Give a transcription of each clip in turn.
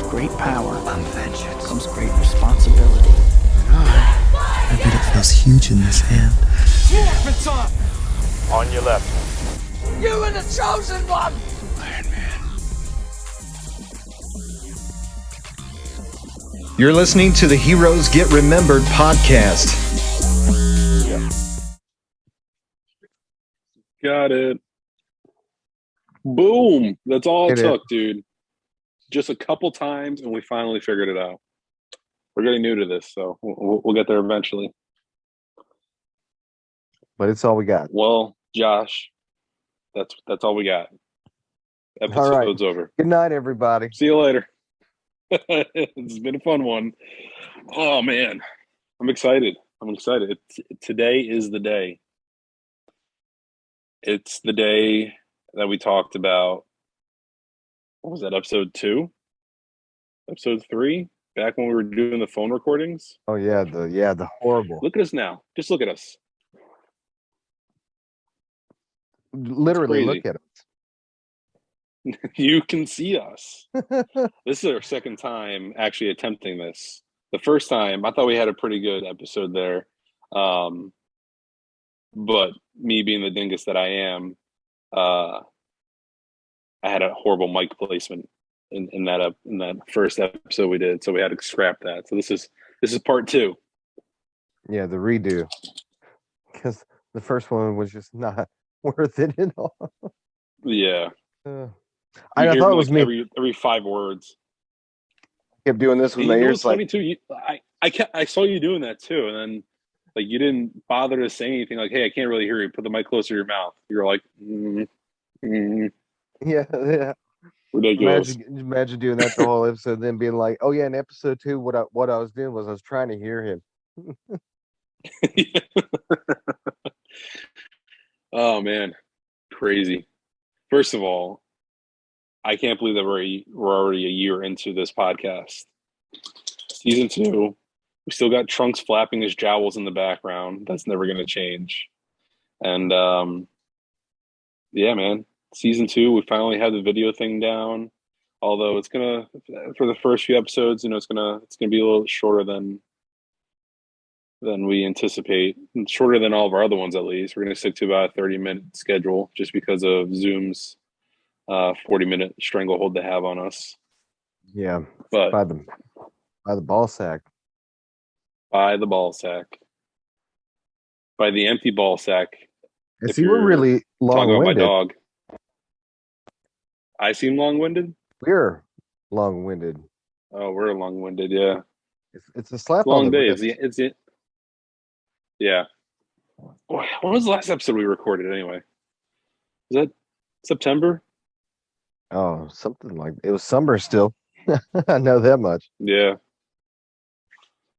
great power vengeance comes great responsibility. I bet it feels huge in this hand. On your left. You are the chosen one! Iron Man. You're listening to the Heroes Get Remembered podcast. Got it. Boom. That's all it took, dude. Just a couple times, and we finally figured it out. We're getting new to this, so we'll get there eventually. But it's all we got. Well, Josh, that's all we got. Episode's over. Good night, everybody. See you later. It's been a fun one. Oh, man. I'm excited. Today is the day. It's the day that we talked about. What was that, episode 2? Episode 3? Back when we were doing the phone recordings? Oh, yeah, the horrible. Look at us now. Just look at us. Literally look at us. You can see us. This is our second time actually attempting this. The first time, I thought we had a pretty good episode there. But me being the dingus that I am, I had a horrible mic placement in that first episode we did, so we had to scrap that. So this is part 2. Yeah, the redo, because the first one was just not worth it at all. Yeah, I thought it was me every 5 words. Kept doing this with my ears. Funny too. I saw you doing that too, and then like you didn't bother to say anything. Like, hey, I can't really hear you. Put the mic closer to your mouth. You're like, yeah. Ridiculous. Imagine doing that the whole episode, then being like, "Oh yeah, in episode 2, what I was doing was I was trying to hear him." Oh man, crazy. First of all, I can't believe that we're already a year into this podcast. Season 2. We still got Trunks flapping his jowls in the background. That's never going to change. And yeah, man. Season 2, we finally had the video thing down. Although it's gonna, for the first few episodes, it's gonna be a little shorter than we anticipate. Shorter than all of our other ones, at least. We're gonna stick to about a 30-minute schedule, just because of Zoom's 40-minute stranglehold they have on us. Yeah, but by the ball sack. By the ball sack. By the empty ball sack. And see, we're really long-winded. Talking about my dog. I seem long-winded? We're long-winded. Oh, we're long-winded, yeah. It's a slap long on the day. wrist. Yeah. When was the last episode we recorded anyway? Was that September? Oh, something like it was summer still. I know that much. Yeah.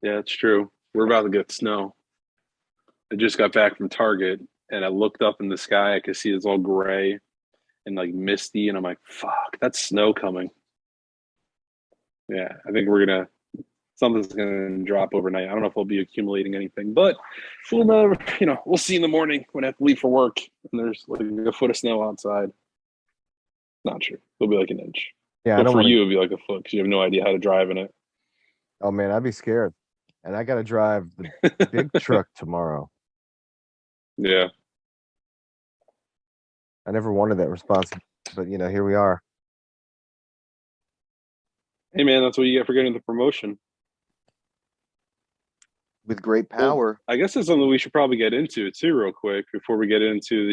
Yeah, it's true. We're about to get snow. I just got back from Target and I looked up in the sky. I could see it's all gray and like misty, and I'm like, fuck, that's snow coming. Yeah, I think something's gonna drop overnight. I don't know if we'll be accumulating anything, but we'll see in the morning when I have to leave for work and there's like a foot of snow outside. Not sure. It'll be like an inch. Yeah, but for you, it'll be like a foot because you have no idea how to drive in it. Oh man, I'd be scared. And I got to drive the big truck tomorrow. Yeah. I never wanted that responsibility, but here we are. Hey man, that's what you get for getting the promotion. With great power. Well, I guess it's something we should probably get into too, real quick, before we get into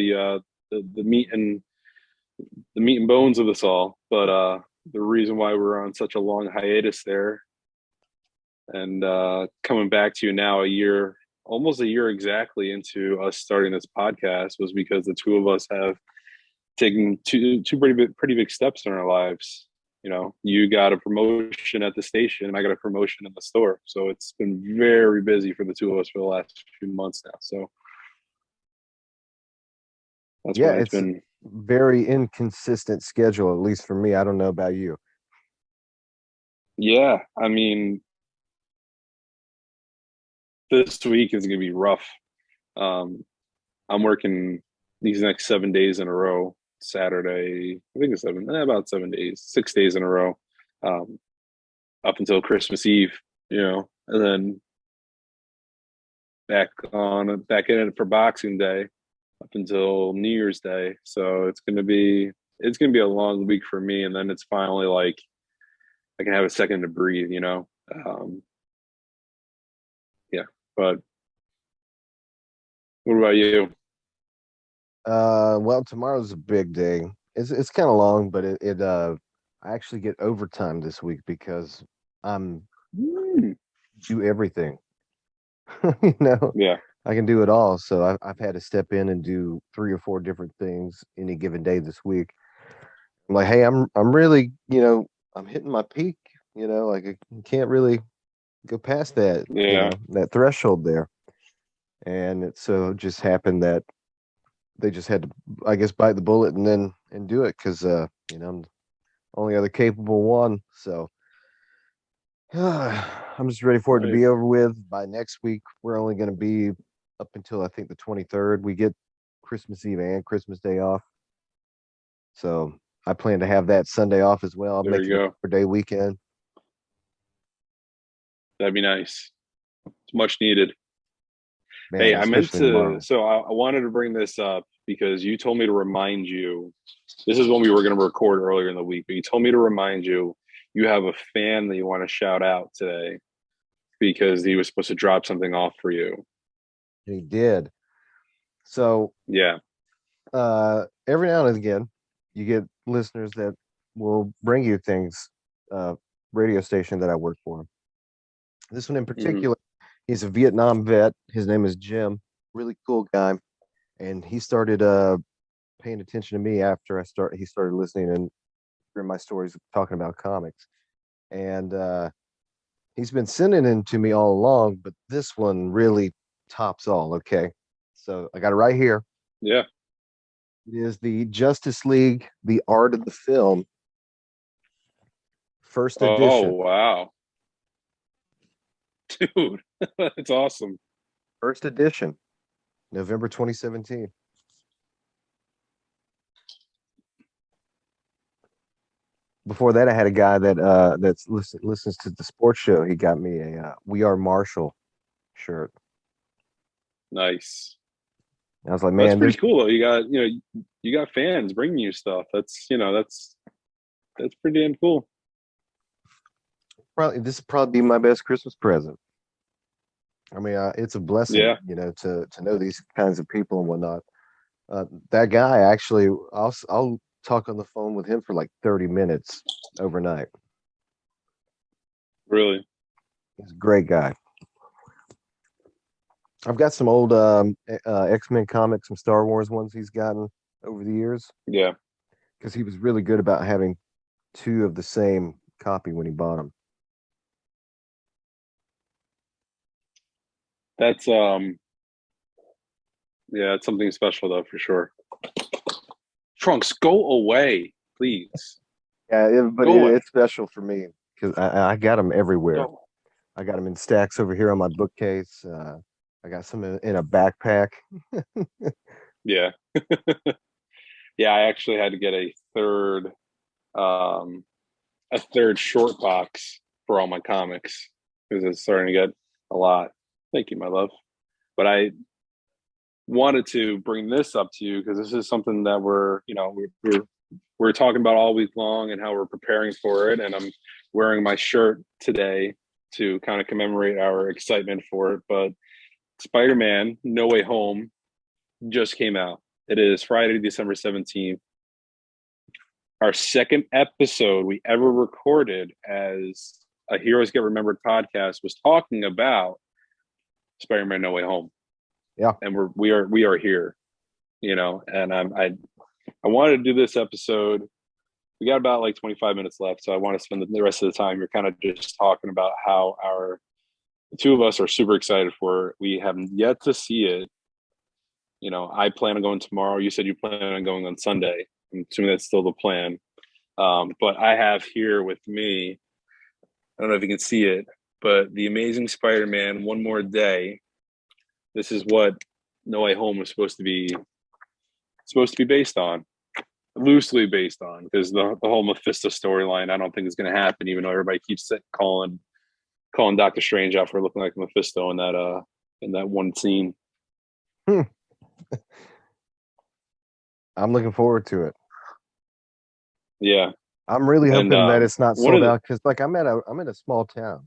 the meat and bones of this all. But the reason why we're on such a long hiatus there, and coming back to you now almost a year exactly into us starting this podcast, was because the two of us have taken two pretty big steps in our lives. You got a promotion at the station, and I got a promotion in the store. So it's been very busy for the two of us for the last few months now. So that's why it's been very inconsistent schedule, at least for me. I don't know about you. Yeah, I mean, this week is going to be rough. I'm working these next 7 days in a row. Saturday, I think it's about 7 days, 6 days in a row. up until Christmas Eve, and then back in it for Boxing Day up until New Year's Day. So it's gonna be a long week for me, and then it's finally like I can have a second to breathe. Yeah. But what about you? Well, tomorrow's a big day. It's kind of long, but I actually get overtime this week because I'm do everything. you know, Yeah, I can do it all. So I've had to step in and do 3 or 4 different things any given day this week. I'm like, hey, I'm really, I'm hitting my peak. Like I can't really go past that, yeah. that threshold there. And it so just happened that they just had to, I guess, bite the bullet and do it because I'm the only other capable one. So I'm just ready for it to be Nice. over with. By next week, we're only going to be up until I think the 23rd. We get Christmas Eve and Christmas Day off. So I plan to have that Sunday off as well. I'm There you making it go. a 4-day weekend. That'd be nice. It's much needed. Hey, Man, I meant especially to. tomorrow. So I wanted to bring this up because you told me to remind you. This is when we were going to record earlier in the week, but you told me to remind you you have a fan that you want to shout out today because he was supposed to drop something off for you. And he did. So Yeah. every now and again, you get listeners that will bring you things, radio station that I work for. This one in Hmm. particular, he's a Vietnam vet. His name is Jim. Really cool guy. And he started paying attention to me after he started listening and hearing my stories talking about comics. And he's been sending them to me all along, but this one really tops all. Okay. So I got it right here. Yeah. It is the Justice League, The Art of the Film, first Oh, edition. wow. Dude, that's awesome. First edition, November 2017. Before that, I had a guy listens to the sports show. He got me a "We Are Marshall" shirt. Nice. I was like, That's man, pretty there's cool though. You got fans bringing you stuff. That's pretty damn cool. probably this will probably be my best Christmas present. I mean, it's a blessing, Yeah. to know these kinds of people and whatnot. That guy actually, I'll talk on the phone with him for like 30 minutes overnight. Really. He's a great guy. I've got some old X-Men comics, some Star Wars ones he's gotten over the years Yeah. because he was really good about having 2 of the same copy when he bought them. That's yeah, it's something special though for sure. Trunks, go away, please. Yeah, but Go away. it's special for me because I got them everywhere. Go. I got them in stacks over here on my bookcase. I got some in a backpack. Yeah. Yeah, I actually had to get um a third short box for all my comics because it's starting to get a lot. Thank you, my love. But I wanted to bring this up to you because this is something that we're talking about all week long and how we're preparing for it. And I'm wearing my shirt today to kind of commemorate our excitement for it. But Spider-Man No Way Home just came out. It is Friday, December 17th. Our second episode we ever recorded as a Heroes Get Remembered podcast was talking about Spider-Man No Way Home. Yeah. And we are here, and I wanted to do this episode. We got about like 25 minutes left, so I want to spend the rest of the time here kind of just talking about how the 2 of us are super excited for it. We haven't yet to see it. I plan on going tomorrow. You said you plan on going on Sunday. I'm assuming that's still the plan. But I have here with me, I don't know if you can see it, but The Amazing Spider-Man One More Day. This is what No Way Home was supposed to be based on. loosely based on, because the whole Mephisto storyline I don't think is going to happen, even though everybody keeps calling Doctor Strange out for looking like Mephisto in that one scene. I'm looking forward to it. Yeah, I'm really and hoping that it's not one of sold the out because, like, I'm in a small town.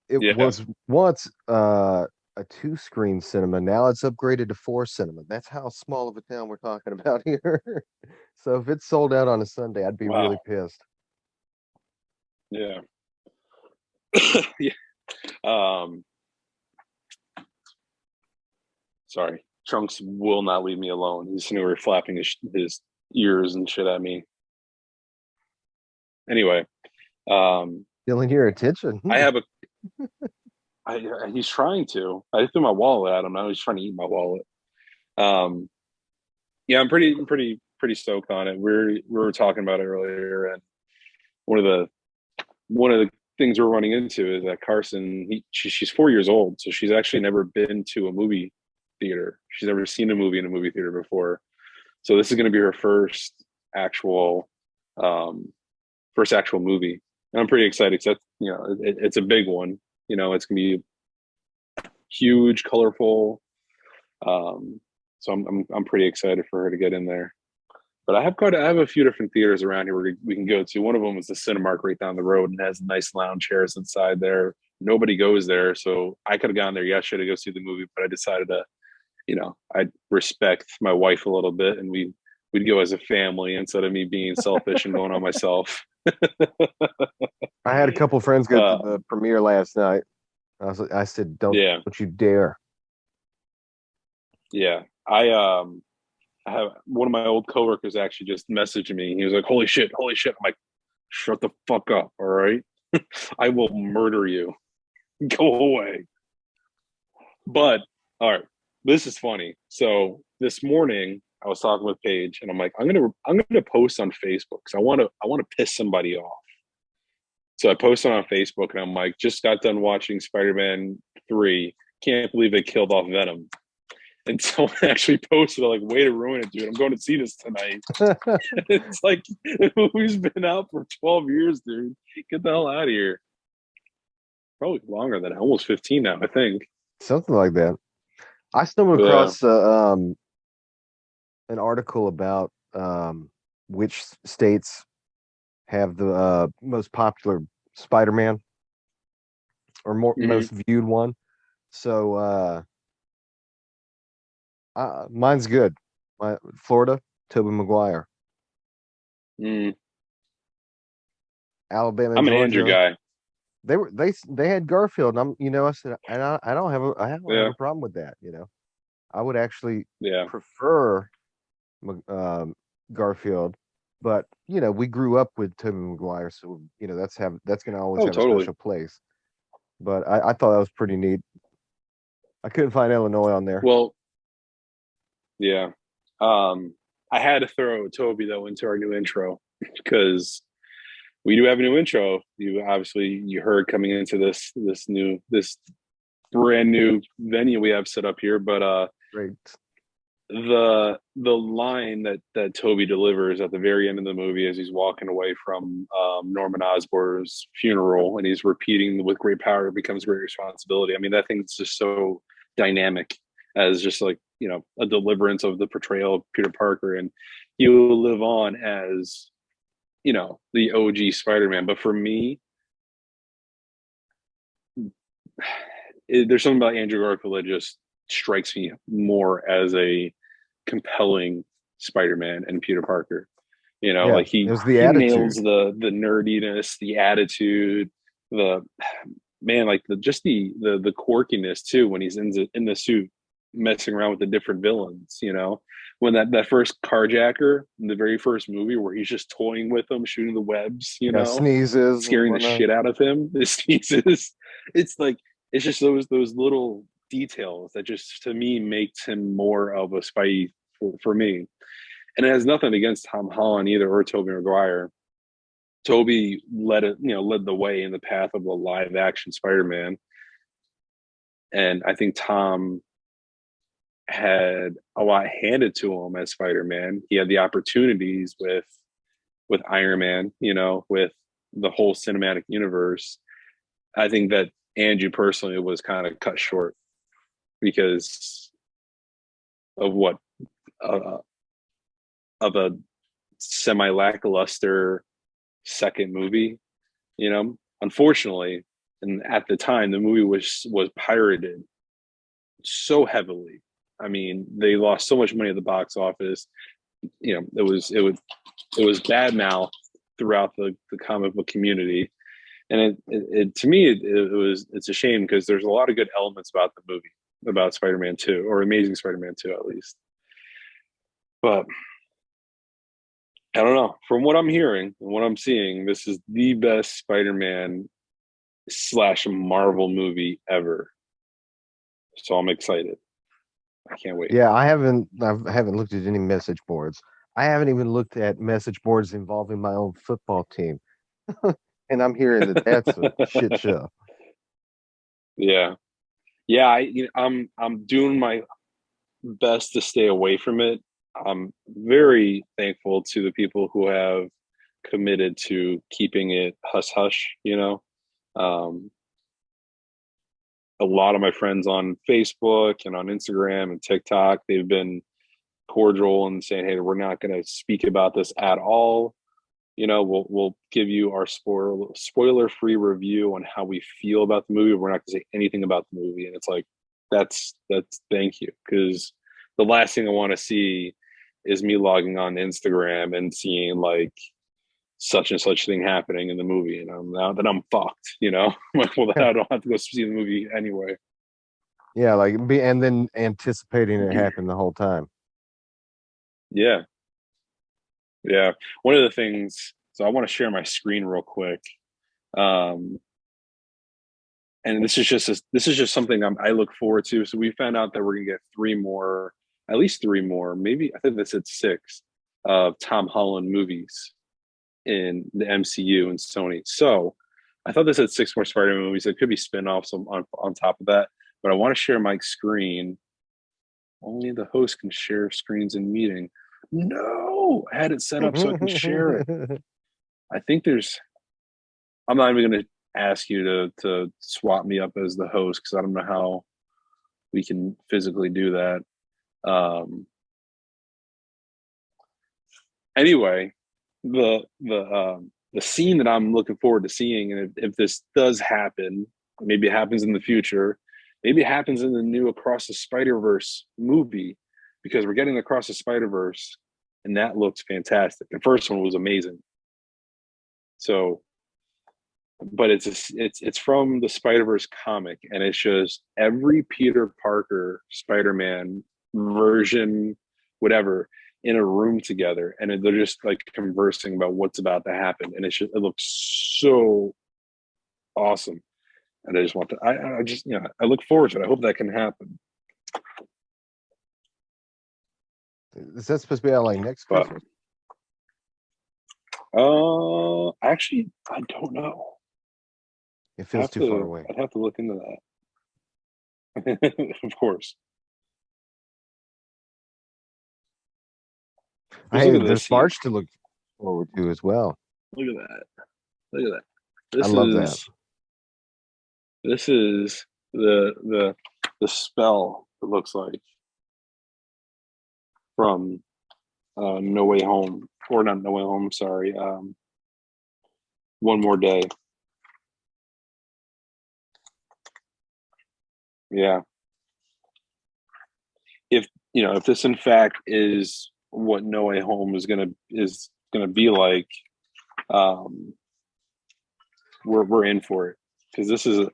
It yeah was once a 2-screen cinema. Now it's upgraded to 4 cinema. That's how small of a town we're talking about here. So if it's sold out on a Sunday, I'd be really wow pissed. yeah yeah sorry, Trunks will not leave me alone. He's sitting over flapping his ears and shit at me. Anyway, Stealing your attention. I have a he's trying to. I threw my wallet at him. Now he's trying to eat my wallet. Um, yeah, I'm pretty stoked on it. We were talking about it earlier, and one of the one of the things we're running into is that Carson, she's 4 years old, so she's actually never been to a movie theater. She's never seen a movie in a movie theater before. So this is going to be her actual, um, first actual movie, and I'm pretty excited because it's a big one. It's going to be huge, colorful. So I'm pretty excited for her to get in there. But I have a few different theaters around here where we can go to. One of them is the Cinemark right down the road and has nice lounge chairs inside there. Nobody goes there, so I could have gone there yesterday to go see the movie, but I decided to, I'd respect my wife a little bit, and we'd go as a family instead of me being selfish and going on myself. I had a couple friends go to Uh, the premiere last night. I said, don't yeah, you dare. yeah. I have one of my old coworkers actually just messaged me. He was like, holy shit. I'm like, shut the fuck up. All right. I will murder you. Go away. But all right, this is funny. So this morning I was talking with Paige and I'm like, I'm gonna post on Facebook because I want to piss somebody off. So I posted on Facebook and I'm like, just got done watching Spider-Man 3. Can't believe they killed off Venom. And someone actually posted like, way to ruin it, dude. I'm going to see this tonight. It's like the movie's been out for 12 years, dude. Get the hell out of here. Probably longer than almost 15 now, I think. Something like that. I stumbled Yeah. across an article about which states have the most popular Spider-Man or Mm-hmm. most viewed one. So mine's good. Florida, Tobey Maguire. Mm. Alabama and I'm an Andrew Georgia. guy. They had Garfield, and I said, and I don't have Yeah. a problem with that. I would actually Yeah. prefer Garfield, but we grew up with Tobey Maguire, so that's going to always Oh, have a totally. special place. But I thought that was pretty neat. I couldn't find Illinois on there. Well, yeah. I had to throw Toby though into our new intro because we do have a new intro. You heard coming into this brand new venue we have set up here, but Great. the line that Toby delivers at the very end of the movie as he's walking away from Norman Osborn's funeral, and he's repeating, "With great power becomes great responsibility." I mean, that thing's just so dynamic as just like a deliverance of the portrayal of Peter Parker, and he will live on as the OG Spider-Man. But for me, there's something about Andrew Garfield that just strikes me more as a compelling Spider-Man and Peter Parker. Yeah, Like it was the he nails attitude. the nerdiness, the attitude, the man, like the quirkiness too when he's in the suit messing around with the different villains. When that first carjacker in the very first movie where he's just toying with them, shooting the webs, Yeah, sneezes and scaring the whatnot. shit out of him. The sneezes. It's like it's just those little details that just to me makes him more of a Spidey for me. And it has nothing against Tom Holland either or Tobey Maguire. Toby led the way in the path of a live action Spider-Man. And I think Tom had a lot handed to him as Spider-Man. He had the opportunities with Iron Man, with the whole cinematic universe. I think that Andrew personally was kind of cut short because of what uh, of a semi lackluster second movie. Unfortunately, and at the time, the movie was pirated so heavily. I mean, they lost so much money at the box office. It was bad mouth throughout the comic book community, and it to me it's a shame because there's a lot of good elements about the movie, about Spider-Man 2, or Amazing Spider-Man 2 at least. But I don't know. From what I'm hearing and what I'm seeing, this is the best Spider-Man / Marvel movie ever. So I'm excited. I can't wait. Yeah, I haven't looked at any message boards. I haven't even looked at message boards involving my own football team. And I'm hearing that that's a shit show. Yeah. Yeah, I'm doing my best to stay away from it. I'm very thankful to the people who have committed to keeping it hush hush. A lot of my friends on Facebook and on Instagram and TikTok, they've been cordial and saying, "Hey, we're not going to speak about this at all. We'll give you our spoiler free review on how we feel about the movie. We're not going to say anything about the movie." And it's like, that's thank you, because the last thing I want to see is me logging on Instagram and seeing like such and such thing happening in the movie, now that I'm fucked. Like, well, I don't have to go see the movie anyway. Yeah, and then anticipating it happen the whole time. Yeah. One of the things, so I want to share my screen real quick. And this is just something I look forward to. So we found out that we're gonna get at least three more, maybe I think that's at 6 of Tom Holland movies in the MCU and Sony. So I thought this had 6 more Spider-Man movies. It could be spin-offs on top of that, but I want to share my screen. Only the host can share screens in meeting. No, I had it set up so I can share it. I think I'm not even going to ask you to swap me up as the host because I don't know how we can physically do that. Anyway, the scene that I'm looking forward to seeing, and if this does happen, maybe it happens in the future, maybe it happens in the new Across the Spider-Verse movie, because we're getting Across the Spider-Verse, and that looks fantastic. The first one was amazing. So, but it's from the Spider-Verse comic, and it's just every Peter Parker Spider-Man version, whatever, in a room together, and they're just like conversing about what's about to happen, and it looks so awesome, and I just want to. I just I look forward to it. I hope that can happen. Is that supposed to be out like next Christmas? Actually, I don't know. It feels too far away. I'd have to look into that. Of course. There's March to look forward to as well. Look at that. I love that. This is the spell, it looks like, from No Way Home, or not No Way Home, sorry. One More Day. Yeah. If this in fact is what No Way Home is gonna be like, we're in for it, because this is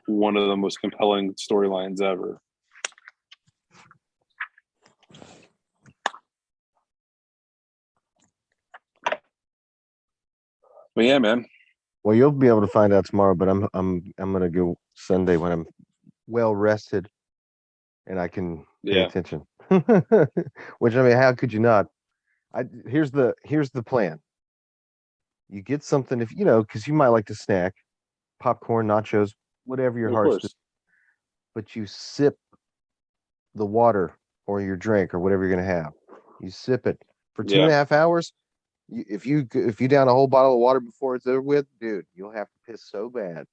one of the most compelling storylines ever. But yeah, man. Well, you'll be able to find out tomorrow, but I'm gonna go Sunday when I'm well rested and I can pay attention. Which, I mean, how could you not? Here's the plan. You get something, if because you might like to snack, popcorn, nachos, whatever your heart's desire, but you sip the water or your drink or whatever you're gonna have. You sip it for two Yeah. and a half hours. If you down a whole bottle of water before it's over with, dude, you'll have to piss so bad.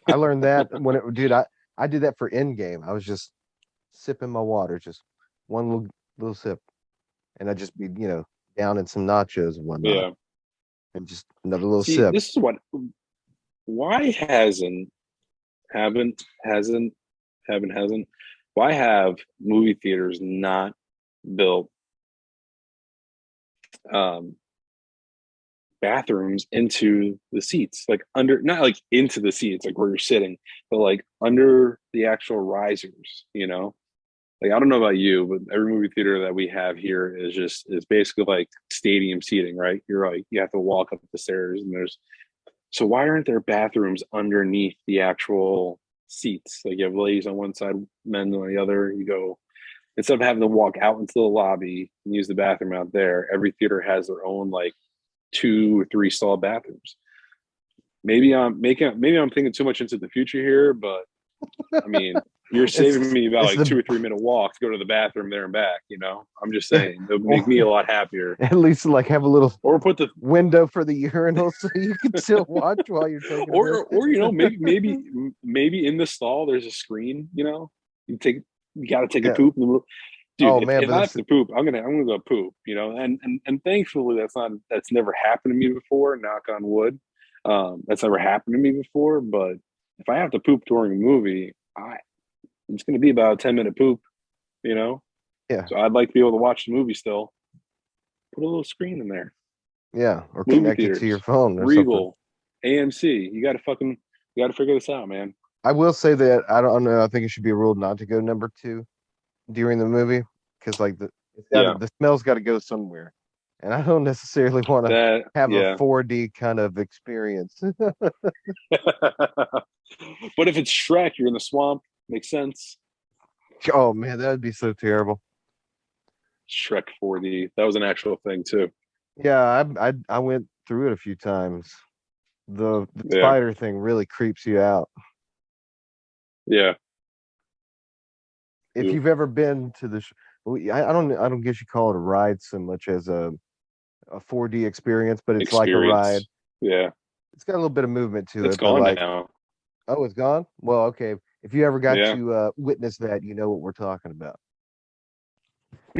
I learned that dude, I did that for Endgame. I was just sipping my water, just one little sip, and I'd just be, down in some nachos and whatnot, Yeah. and just another little See, sip. this is what. Why hasn't hasn't? Why have movie theaters not built um, bathrooms into the seats, like under, not like into the seats, like where you're sitting, but like under the actual risers? Like, I don't know about you, but every movie theater that we have here is basically like stadium seating, right? You're like, you have to walk up the stairs, and so why aren't there bathrooms underneath the actual seats? Like, you have ladies on one side, men on the other. You go, instead of having to walk out into the lobby and use the bathroom out there, every theater has their own like 2 or 3 stall bathrooms. Maybe I'm thinking too much into the future here, but I mean, you're saving me about It's like the 2 or 3 minute walk to go to the bathroom there and back. I'm just yeah, saying, it would or make me a lot happier. at least like have a little Or put the window for the urinal so you can still watch while you're taking a or piss. maybe in the stall there's a screen. You got to take a Yeah. poop. Dude, Oh if, man, if but I have that's to poop, I'm gonna go poop. And thankfully that's never happened to me before. Knock on wood, that's never happened to me before. But if I have to poop during a movie, it's gonna be about a 10-minute poop. You know, yeah, so I'd like to be able to watch the movie still. Put a little screen in there. yeah, or Movie connect it to your theaters, phone or something. Regal, AMC. You got to figure this out, man. I will say that I don't know. I think it should be a rule not to go number two during the movie because like Yeah, the smell's got to go somewhere, and I don't necessarily want to that. have a Yeah. 4D kind of experience. But if it's Shrek, you're in the swamp. Makes sense. Oh man, that would be so terrible. Shrek 4D. That was an actual thing too. Yeah, I went through it a few times. The Yeah. spider thing really creeps you out. Yeah. If Oof. you've ever been to I don't guess you call it a ride so much as a 4D experience, but it's like a ride. Experience. Yeah. It's got a little bit of movement to It's it, but gone like, now. oh, it's gone. Well, okay. If you ever got Yeah. to witness that, you know what we're talking about.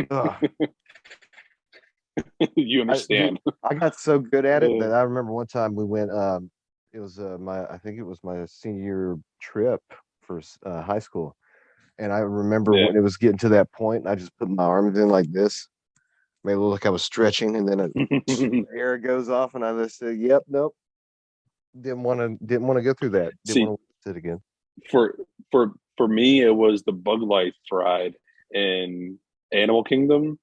Ugh. You Dude, understand. I got so good at it Uh, that I remember one time we went. It was I think it was my senior trip for high school, and I remember yeah. when it was getting to that point, I just put my arms in like this, made it look like I was stretching, and then air goes off, and I just said, "Yep, nope, didn't want to go through that, didn't See, want to sit again." for for me, it was the bug life ride in Animal Kingdom,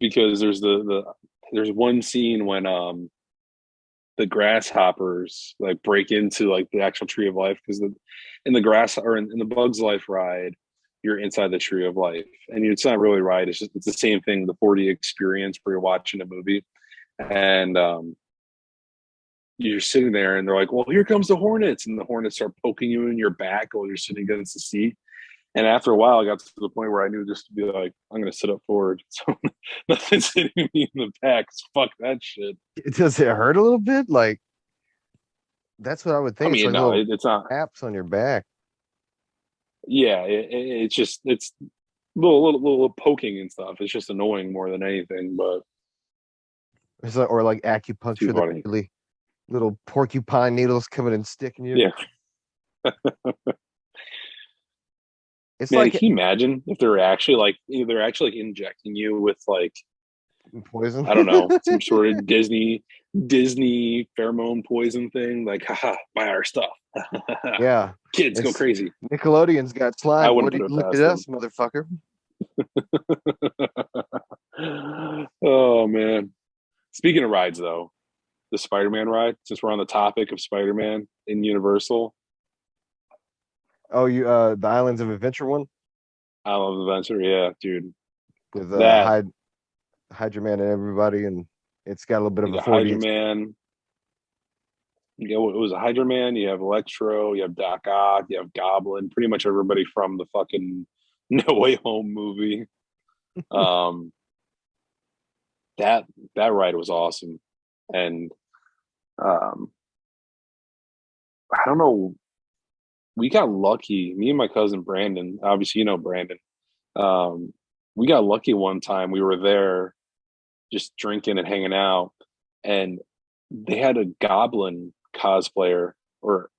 because there's one scene when the grasshoppers like break into like the actual tree of life, because in the grass, or in the Bugs Life ride, you're inside the tree of life, and it's not really right. It's the same thing, the 4D experience where you're watching a movie, and you're sitting there, and they're like, "Well, here comes the hornets," and the hornets start poking you in your back while you're sitting against the seat. And after a while, I got to the point where I knew just to be like, I'm going to sit up forward. So nothing's hitting me in the back. Fuck that shit. Does it hurt a little bit? Like that's what I would I think. It's mean, like no, little it's not. taps on your back. Yeah, it's little poking and stuff. It's just annoying more than anything, but It's like, or like too acupuncture, the funny. really little porcupine needles coming and sticking you. Yeah. It's Man, like can you imagine if they're actually like injecting you with like, poison. I don't know, some sort of Disney pheromone poison thing, like, haha, buy our stuff. Yeah, Kids go it's crazy. Nickelodeon's got I slime. wouldn't What do put you it look at past them. us, motherfucker? Oh man. Speaking of rides though, the Spider-Man ride, since we're on the topic of Spider-Man in Universal, Oh, you the Islands of Adventure one I love Adventure. Yeah, dude. with That Hydra Man and everybody, and it's got a little bit of you a got 4D. Hydra Man, it was a Hydra Man, you have Electro, you have Doc Ock, you have Goblin, pretty much everybody from the fucking No Way Home movie. Um, that ride was awesome, and um, I don't know. We got lucky. Me and my cousin Brandon. Obviously, you know Brandon. Um, we got lucky one time. We were there just drinking and hanging out, and they had a goblin cosplayer or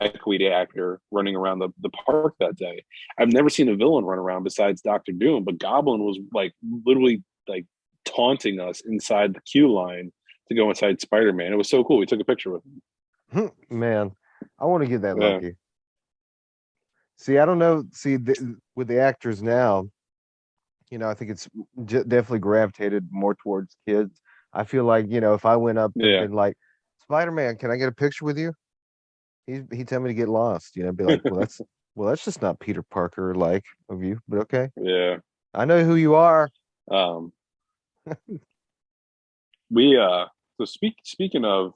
equity actor running around the park that day. I've never seen a villain run around besides Doctor Doom, but Goblin was like literally like taunting us inside the queue line to go inside Spider-Man. It was so cool. We took a picture with him. Man, I want to get that Yeah. lucky. See, I don't know. See, with the actors now, I think it's definitely gravitated more towards kids. I feel like, if I went up and Yeah. been like, Spider-Man, can I get a picture with you? He tell me to get lost. Be like, that's just not Peter Parker like of you, but okay. Yeah. I know who you are. Um we so speaking of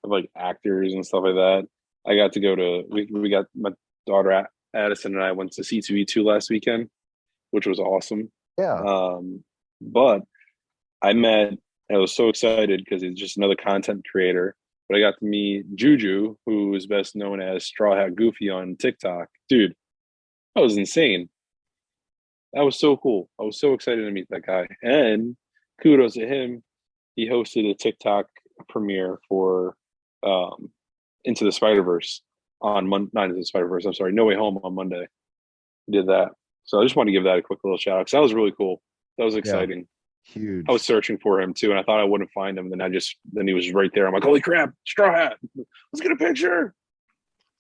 like actors and stuff like that, I got to go to we got my daughter Addison and I went to S2E1 last weekend, which was awesome. Yeah. But I was so excited because he's just another content creator. But I got to meet Juju, who is best known as Straw Hat Goofy on TikTok. Dude, that was insane. That was so cool. I was so excited to meet that guy. And kudos to him. He hosted a TikTok premiere for Into the Spider Verse on not Into the Spider Verse. I'm sorry, No Way Home on Monday. He did that. So I just want to give that a quick little shout out because that was really cool. That was exciting. Huge. I was searching for him too, and I thought I wouldn't find him. Then he was right there. I'm like, holy crap, Straw Hat! Let's get a picture.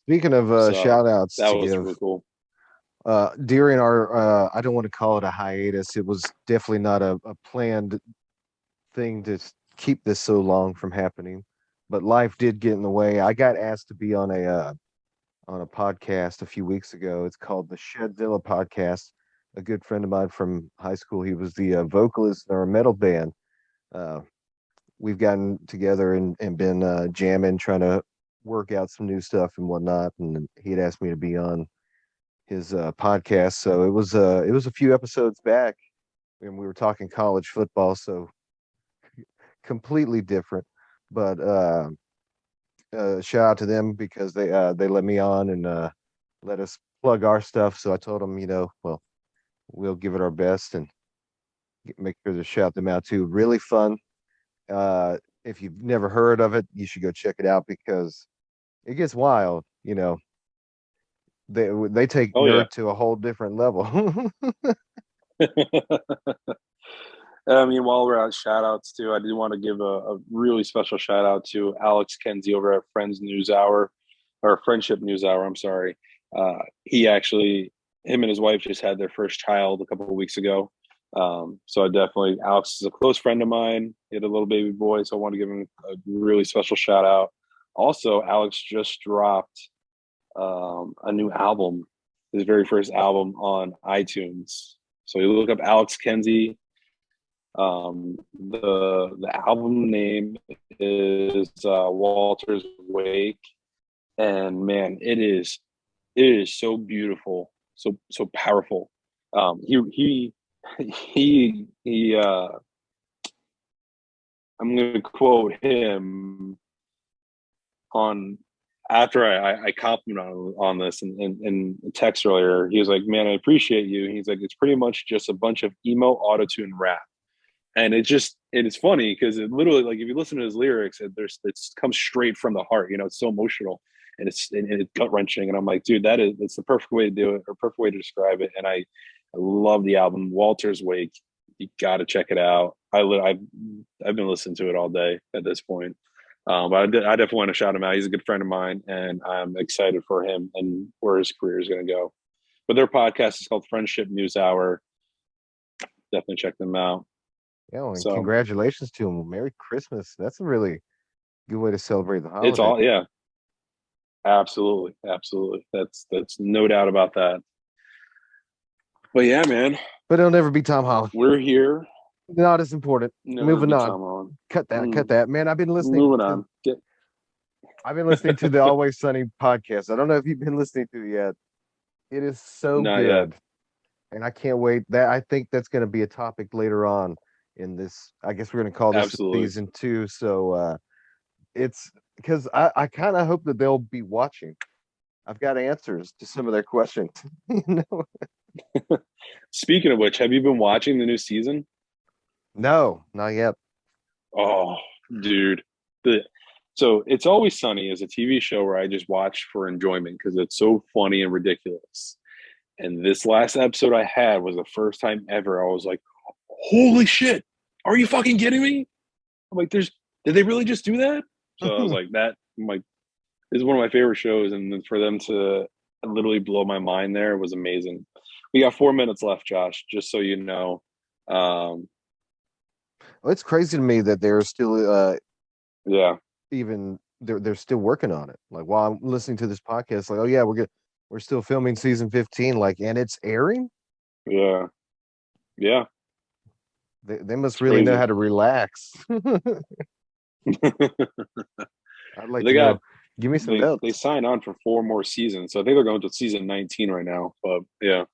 Speaking of shout outs, that was really cool. During our I don't want to call it a hiatus. It was definitely not a planned thing to keep this so long from happening, but life did get in the way. I got asked to be on a podcast a few weeks ago. It's called the Shedzilla podcast. A good friend of mine from high school. He was the vocalist in our metal band. We've gotten together and been jamming, trying to work out some new stuff and whatnot. And he had asked me to be on his podcast. So it was a few episodes back, and we were talking college football. So completely different, but shout out to them because they let me on and let us plug our stuff. So I told them, well, we'll give it our best and make sure to shout them out too. Really fun. If you've never heard of it, you should go check it out because it gets wild. They take nerd to a whole different level. I mean, while we're at shout outs too, I do want to give a really special shout out to Alex Kenzie over at Friends News Hour or Friendship News Hour. I'm sorry. Him and his wife just had their first child a couple of weeks ago. So Alex is a close friend of mine. He had a little baby boy, so I want to give him a really special shout out. Also, Alex just dropped a new album, his very first album on iTunes. So you look up Alex Kenzie. The album name is Walter's Wake, and man, it is so beautiful, so powerful. He I'm going to quote him on after I complimented on this in text earlier. He was like, "Man, I appreciate you." He's like, "It's pretty much just a bunch of emo auto-tune rap." And it is funny because it literally, like, if you listen to his lyrics, it comes straight from the heart. It's so emotional and it's gut wrenching. And I'm like, dude, it's the perfect way to do it, or perfect way to describe it. And I love the album Walter's Wake. You got to check it out. I've been listening to it all day at this point. But I definitely want to shout him out. He's a good friend of mine, and I'm excited for him and where his career is going to go. But their podcast is called Friendship News Hour. Definitely check them out. Yeah, well, and congratulations to him. Merry Christmas. That's a really good way to celebrate the holiday. It's all, yeah. Absolutely. That's no doubt about that. But yeah, man. But it'll never be Tom Holland. We're here. Not as important. Moving on. Cut that. Man, I've been listening. Moving on. I've been listening to the Always Sunny podcast. I don't know if you've been listening to it yet. It is so good. And I can't wait. That I think that's going to be a topic later on in this. I guess we're going to call this Absolutely. season 2. So it's because I kind of hope that they'll be watching. I've got answers to some of their questions. you know? Speaking of which, have you been watching the new season? No, not yet. Oh, dude. So It's Always Sunny is a TV show where I just watch for enjoyment because it's so funny and ridiculous. And this last episode I had was the first time ever I was like, holy shit, are you fucking kidding me? I'm like, did they really just do that? So I was like, I'm like, this is one of my favorite shows. And then for them to literally blow my mind there was amazing. We got 4 minutes left, Josh, just so you know. Um, Well, it's crazy to me that they're still yeah, even they're still working on it. Like while I'm listening to this podcast, like, oh yeah, we're still filming season 15, like, and it's airing. yeah, yeah. They must It's really know crazy. how to relax. I'd like They to got know. Give me some they notes. signed on for 4 more seasons. So I think they're going to season 19 right now. But yeah. I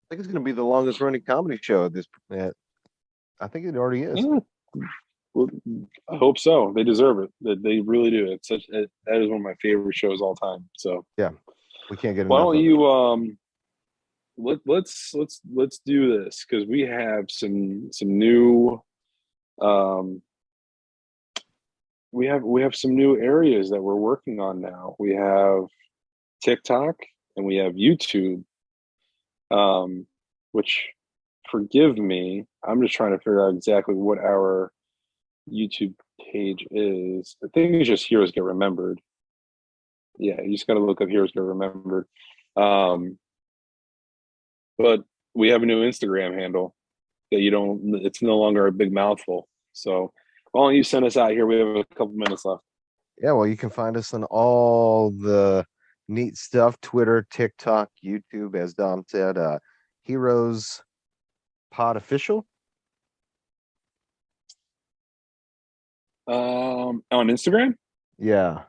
think it's going to be the longest running comedy show at this. I think it already is. Yeah. Well, I hope so. They deserve it. They really do. That is one of my favorite shows all time. So Yeah, we can't get why enough don't of it. you let's do this because we have some new um we have some new areas that we're working on now. We have TikTok and we have YouTube, which forgive me, I'm just trying to figure out exactly what our YouTube page is. I think it's just Heroes Get Remembered. Yeah, you just got to look up Heroes Get Remembered. Um, but we have a new Instagram handle that you don't. It's no longer a big mouthful. So why don't you send us out here? We have a couple minutes left. Yeah, well, you can find us on all the neat stuff: Twitter, TikTok, YouTube. As Dom said, Heroes Pod Official. On Instagram. Yeah,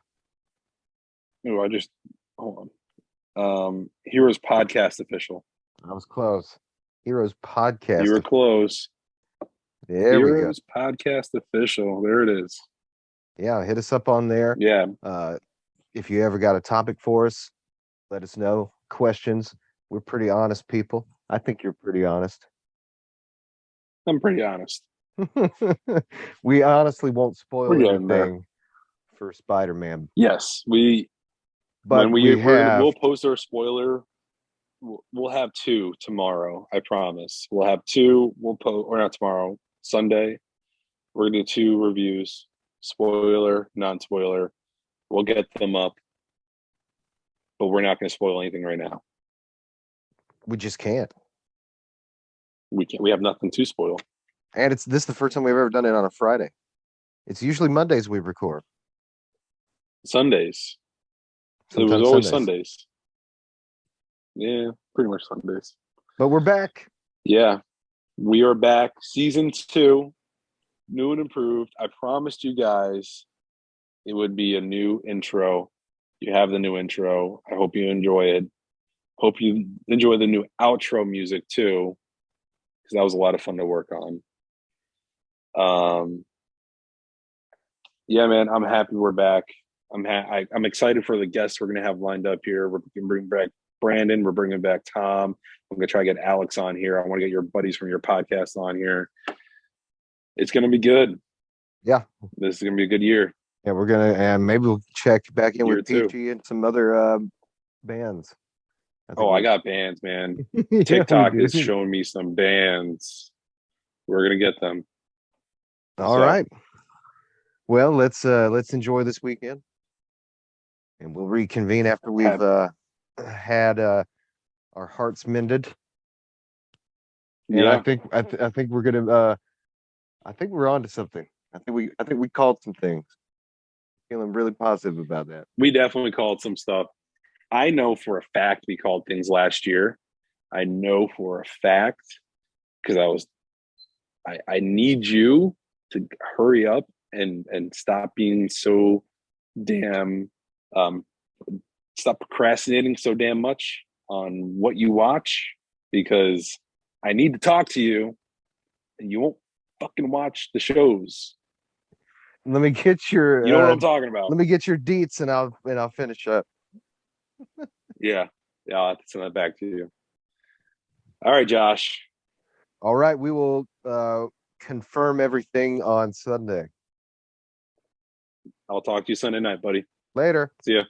Oh, I just hold on. Heroes Podcast Official. I was close. Heroes You Podcast. were close. There we go. Heroes Podcast Official. There it is. Yeah, hit us up on there. Yeah, If you ever got a topic for us, let us know. Questions. We're pretty honest people. I think you're pretty honest. I'm pretty honest. We honestly won't We're spoil getting there. anything for Spider-Man, Yes, but we'll post our spoiler. We'll have 2 tomorrow. I promise. We'll have 2. We'll post or not tomorrow. Sunday. We're gonna do 2 reviews. Spoiler, non-spoiler. We'll get them up, but we're not gonna spoil anything right now. we just can't. We can't. We have nothing to spoil. And this is the first time we've ever done it on a Friday. It's usually Mondays we record. Sundays. It was Sometimes always Sundays. Sundays. Yeah, pretty much Sundays. But we're back. Yeah, we are back. Season 2, new and improved. I promised you guys it would be a new intro. You have the new intro. I hope you enjoy it. Hope you enjoy the new outro music too, because that was a lot of fun to work on. Yeah, man, I'm happy we're back. I'm excited for the guests we're gonna have lined up here. We're gonna bring back Brandon. We're bringing back Tom. I'm gonna try to get Alex on here. I want to get your buddies from your podcast on here. It's gonna be good. Yeah. This is gonna be a good year. Yeah, we're gonna, and maybe we'll check back in Year with 2. PG and some other bands. I got bands, man. Yeah, we TikTok do. is showing me some bands. We're gonna get them. All right. Well, let's enjoy this weekend, and we'll reconvene after we've had our hearts mended. And Yeah, I think we're gonna I think we're on to something. I think we called some things. Feeling really positive about that. we definitely called some stuff. I know for a fact we called things last year. I know for a fact because I need you to hurry up and stop being so damn stop procrastinating so damn much on what you watch because I need to talk to you, and you won't fucking watch the shows. Let me get your. You know what I'm talking about? Let me get your deets, and I'll finish up. Yeah, I'll have to send that back to you. All right, Josh. All right, we will confirm everything on Sunday. I'll talk to you Sunday night, buddy. Later. See ya.